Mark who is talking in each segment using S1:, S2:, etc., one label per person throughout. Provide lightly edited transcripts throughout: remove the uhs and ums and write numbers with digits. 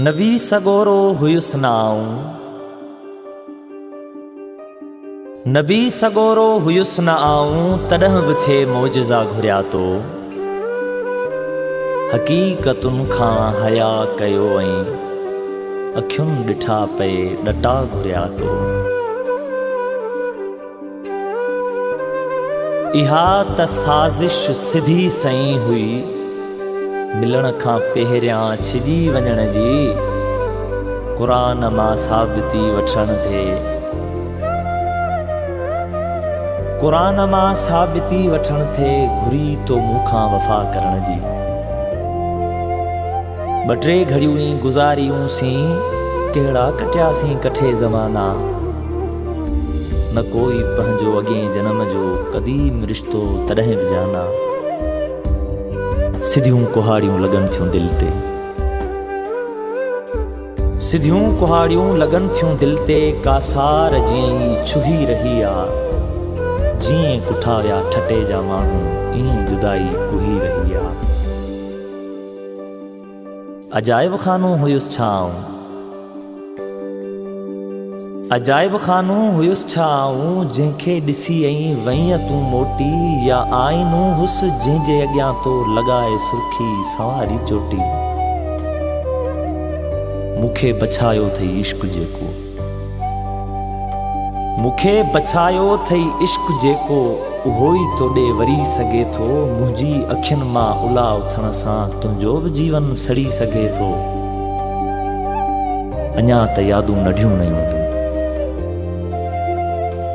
S1: नबी सगोरो हुयुस नाऊं, नबी सगोरो हुयुस न आऊं, तॾहिं बि थे मौजज़ा घुरिया तो। हक़ीक़तुनि खां हया कयो ऐं अखियुनि ॾिठा पे ॾटा घुरिया तो। इहा त साज़िश सिधी सही हुई, मिलण खां पहिरियां छिजी वञण जी, क़ुरान मां साबिती वठण थे। क़ुरान मां साबिती वठण थे, घुरी तो मूंखां वफ़ा करण जी। ॿ टे घड़ियूं ई गुज़ारियूंसीं, कहिड़ा कटियासीं कठे ज़माना। न कोई पंहिंजो अॻिएं जन्म जो क़दीम रिश्तो तॾहिं बि जाना। सिधियूं कुहाड़ियूं लॻनि थियूं दिलि ते, सिधियूं कुहाड़ियूं लॻनि थियूं दिलि ते, कासार जीअं ई छुही रही आ। जीअं कुठा विया ठटे जा माण्हू, ईअं जुदाई कुही रही आ। अजाइब खानो हुयुसि छाऊं, अजाइब खानो हुयुसि छाऊं, जंहिंखे ॾिसी ऐं वईं तूं मोटी, या आईनो हुस जंहिंजे अॻियां तो लॻाए सुर्खी सवारी चोटी। मूंखे बछायो अथई इश्क जेको, मूंखे बछायो अथई इश्क जेको, उहो ई तोॾे वरी सघे थो। मुंहिंजी अखियुनि मां उला उथण सां तुंहिंजो बि जीवन सड़ी सघे थो। अञा त यादूं नंढियूं नयूं आहिनि,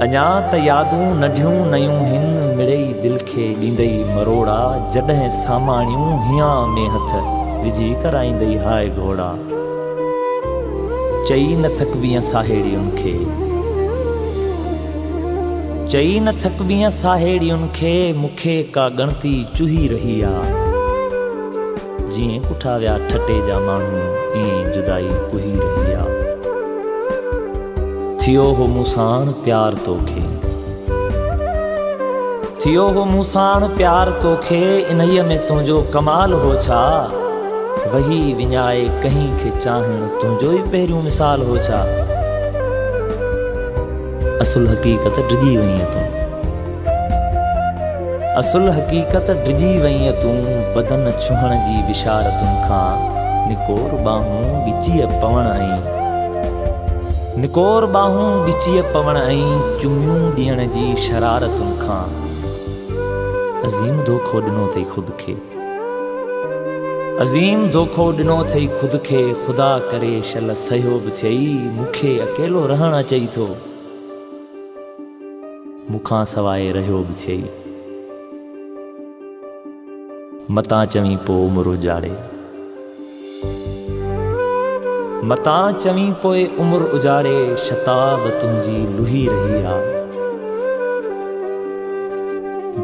S1: अञा त यादूं नंढियूं नयूं हिन, मिड़ई दिलि खे ॾींदई मरोड़ा, जॾहिं सामाणियूं हियां में हथ विझी कराईंदई हाय घोड़ा। चई न थकबीअ साहेड़ियुनि खे, चई न थकबीअ साहेड़ियुनि खे, मूंखे का गणती चुही रही आ। जीअं कुठा विया ठटे जा माण्हू, ईअं जुदाई कुही रही आ। थियो हो मूंसाण प्यार तोखे, थियो हो मूंसाण प्यार तोखे, इन्हीअ में तुंहिंजो कमाल हो छा। वही विञाए कहीं खे चाहण, तुंहिंजो ई पहिरियों मिसाल हो छा। असुल हक़ीक़त डिॼी वईं तूं, असुल हक़ीक़त डिॼी वईं तूं, बदन छुहण जी बिशारतुनि खां, निकोर बाहूं ॻिचीअ पवण ऐं, निकोर बाहूं ॻिचीअ पवण ऐं, चुमियूं ॾियण जी शरारतुनि खां। अज़ीम धोखो ॾिनो अथई ख़ुदि खे, अज़ीम धोखो ॾिनो अथई ख़ुदि खे, ख़ुदा करे शल सहियो बि थियई, मूंखे अकेलो रहण अचई थो। मूंखां सवाइ रहियो बि थियई, मतां चवीं पोइ उमिरि उजाड़े, मतां चवीं पोइ उमिरि उजाड़े, शताब तुंहिंजी लुही रही आ।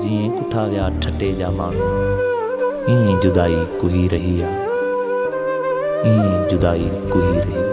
S1: जीअं कुठा विया ठटे जा माण्हू, ईअं जुदाई कुही रही आ, ईअं जुदाई कुही रही आ।